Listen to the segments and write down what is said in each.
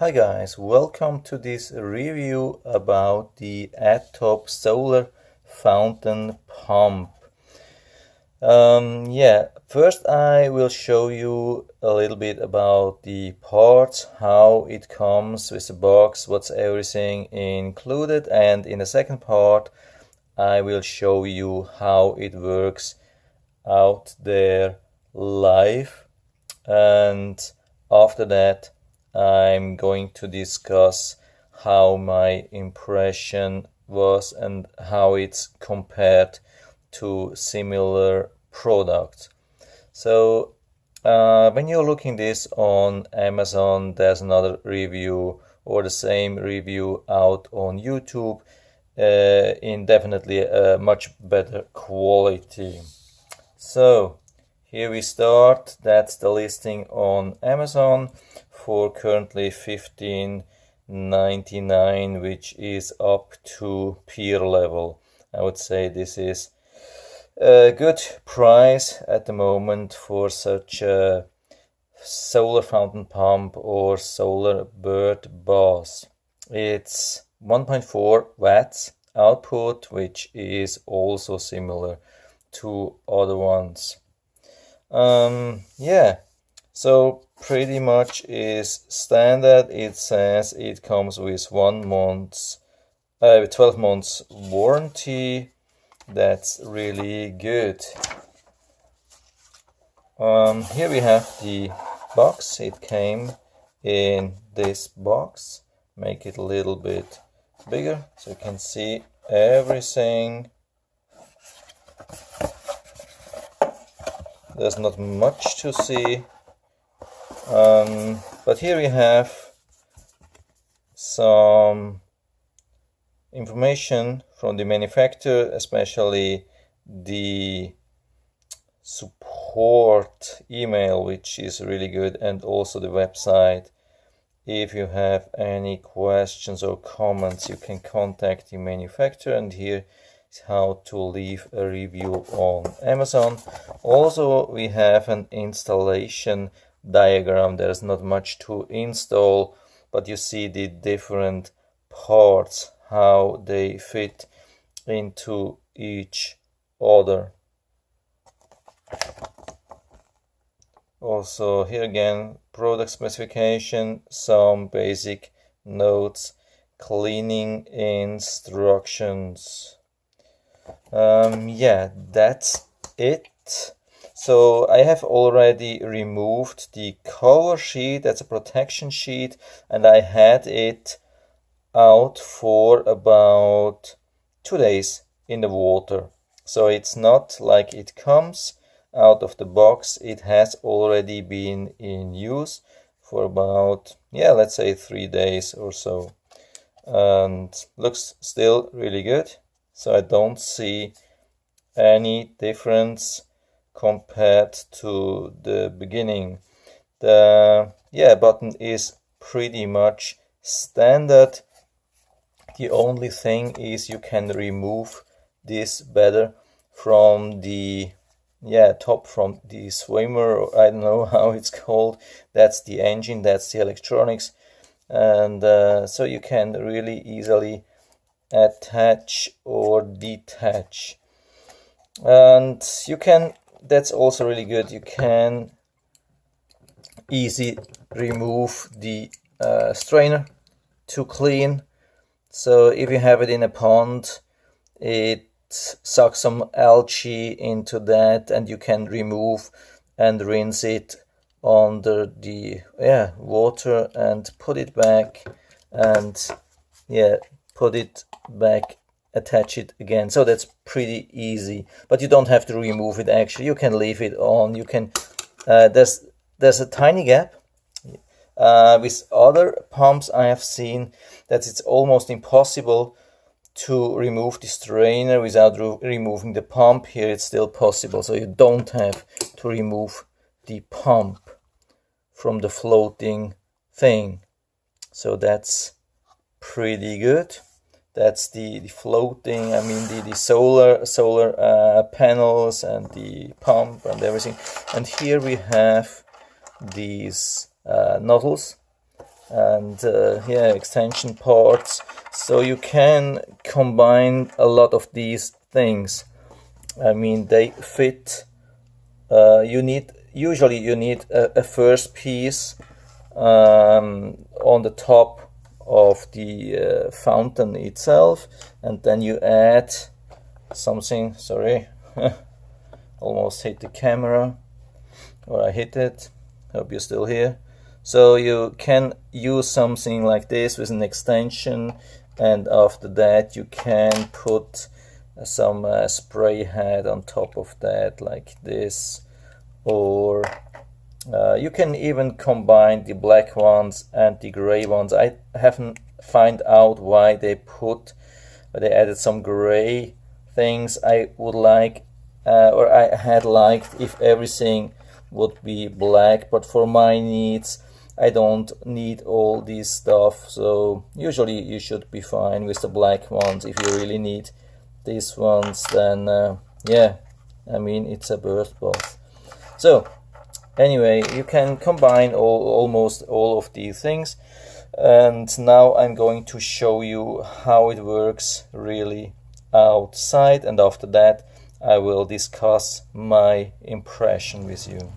Hi guys, welcome to this review about the ADDTOP solar fountain pump. First I will show you a little bit about the parts, how it comes with the box, what's everything included, and in the second part I will show you how it works out there live, and after that I'm going to discuss how my impression was and how it's compared to similar products. So when you're looking this on Amazon, there's another review or the same review out on YouTube in definitely a much better quality. So here we start. That's the listing on Amazon for currently $15.99, which is up to peer level. I would say this is a good price at the moment for such a solar fountain pump or solar bird bath. It's 1.4 watts output, which is also similar to other ones. So pretty much is standard. It says it comes with 12 months warranty. That's really good. Here we have the box. It came in this box. Make it a little bit bigger so you can see everything. There's not much to see, but here we have some information from the manufacturer, especially the support email, which is really good, and also the website. If you have any questions or comments, you can contact the manufacturer, and here is how to leave a review on Amazon. Also, we have an installation diagram. There's not much to install, but you see the different parts, how they fit into each other. Also here again, product specification, some basic notes, cleaning instructions. That's it. So I have already removed the cover sheet. That's a protection sheet, and I had it out for about 2 days in the water. So it's not like it comes out of the box. It has already been in use for about, let's say 3 days or so, and looks still really good. So I don't see any difference compared to the beginning. The button is pretty much standard. The only thing is you can remove this better from the top, from the swimmer, or I don't know how it's called. That's the engine, that's the electronics, and so you can really easily attach or detach, and you can, that's also really good, you can easy remove the strainer to clean. So if you have it in a pond, it sucks some algae into that, and you can remove and rinse it under the water and put it back, and put it back, attach it again. So that's pretty easy, but you don't have to remove it. Actually, you can leave it on. You can there's a tiny gap. With other pumps I have seen that it's almost impossible to remove the strainer without removing the pump. Here it's still possible, so you don't have to remove the pump from the floating thing. So that's pretty good. That's the floating, I mean the solar panels and the pump and everything. And here we have these nozzles and yeah, extension parts. So you can combine a lot of these things. I mean, they fit. Usually you need a first piece on the top of the fountain itself, and then you add something. Sorry, almost hit the camera, or I hit it. Hope you're still here. So you can use something like this with an extension, and after that you can put some spray head on top of that, like this, or you can even combine the black ones and the gray ones. I haven't find out why they added some gray things. I would like, or I had liked if everything would be black, but for my needs I don't need all this stuff, so usually you should be fine with the black ones. If you really need these ones, then yeah, I mean, it's a bird bath. So anyway, you can combine almost all of these things, and now I'm going to show you how it works really outside, and after that I will discuss my impression with you.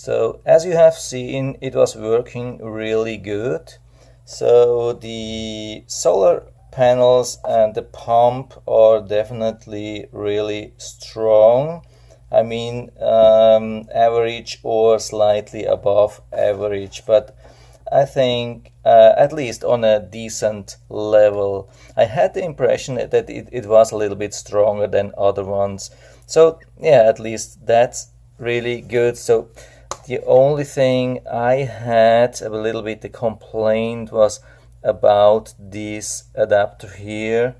So as you have seen, it was working really good. So the solar panels and the pump are definitely really strong. I mean, average or slightly above average, but I think at least on a decent level. I had the impression that it was a little bit stronger than other ones. So yeah, at least that's really good. So the only thing I had a little bit the complaint was about this adapter here.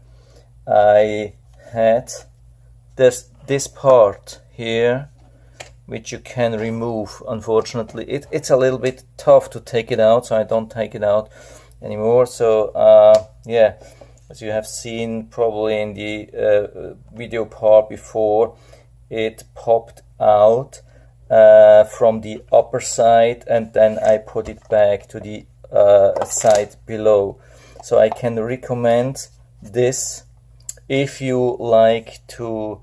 I had this part here which you can remove. Unfortunately, it's a little bit tough to take it out, so I don't take it out anymore. So yeah, as you have seen probably in the video part before, it popped out from the upper side, and then I put it back to the side below. So I can recommend this if you like to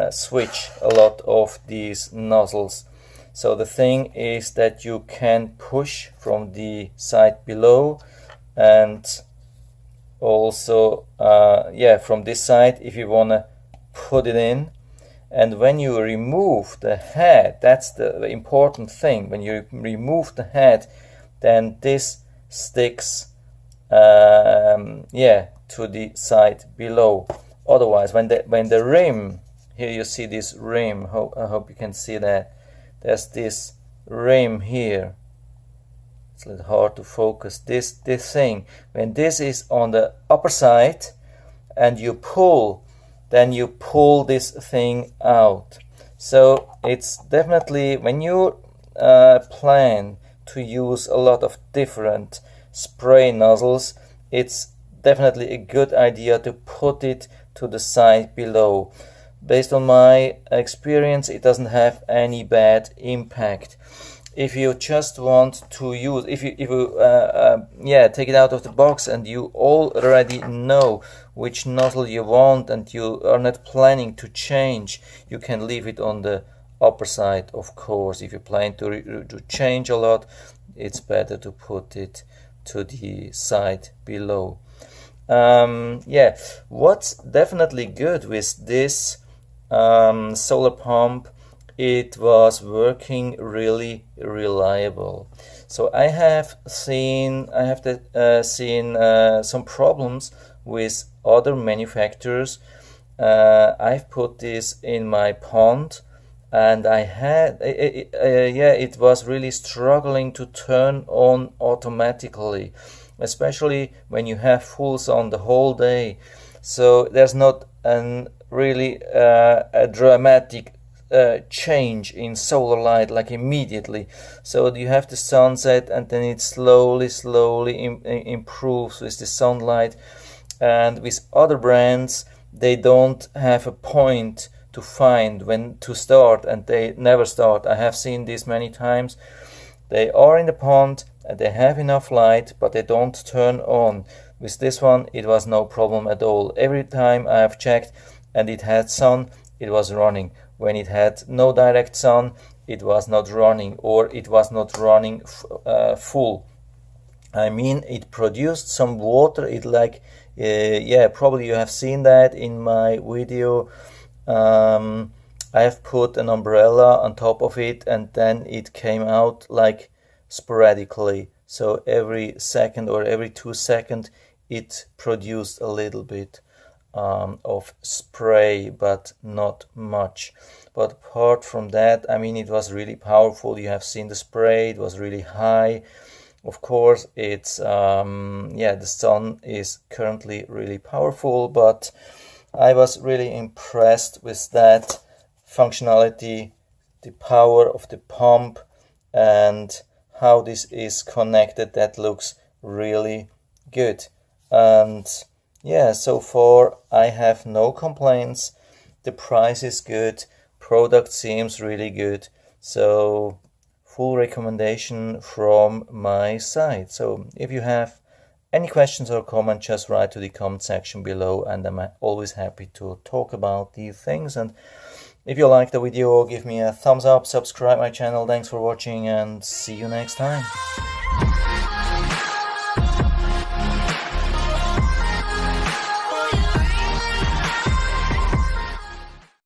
switch a lot of these nozzles. So the thing is that you can push from the side below, and also yeah, from this side if you want to put it in. And when you remove the head, that's the important thing, when you remove the head, then this sticks yeah, to the side below. Otherwise, when the rim, here you see this rim, I hope you can see that, there's this rim here, it's a little hard to focus, this thing, when this is on the upper side and you pull, then you pull this thing out. So it's definitely, when you plan to use a lot of different spray nozzles, it's definitely a good idea to put it to the side below. Based on my experience, it doesn't have any bad impact. If you just want to use, if you yeah, take it out of the box and you already know which nozzle you want and you are not planning to change, you can leave it on the upper side. Of course, if you plan to change a lot, it's better to put it to the side below. Yeah, what's definitely good with this solar pump, it was working really reliable. So I have seen some problems with other manufacturers. I've put this in my pond, and I had yeah, it was really struggling to turn on automatically, especially when you have full sun the whole day. So there's not an really a dramatic change in solar light like immediately. So you have the sunset, and then it slowly improves with the sunlight. And with other brands, they don't have a point to find when to start, and they never start. I have seen this many times. They are in the pond and they have enough light, but they don't turn on. With this one, it was no problem at all. Every time I have checked and it had sun, it was running. When it had no direct sun, it was not running, or it was not running full. I mean, it produced some water. It like yeah, probably you have seen that in my video. I have put an umbrella on top of it, and then it came out like sporadically. So every second or every 2 seconds it produced a little bit of spray, but not much. But apart from that, I mean, it was really powerful. You have seen the spray, it was really high. Of course, it's yeah, the sun is currently really powerful, but I was really impressed with that functionality, the power of the pump, and how this is connected. That looks really good. And yeah, so far I have no complaints. The price is good, product seems really good, so full recommendation from my side. So if you have any questions or comments, just write to the comment section below, and I'm always happy to talk about these things. And If you liked the video, give me a thumbs up, subscribe my channel. Thanks for watching and see you next time.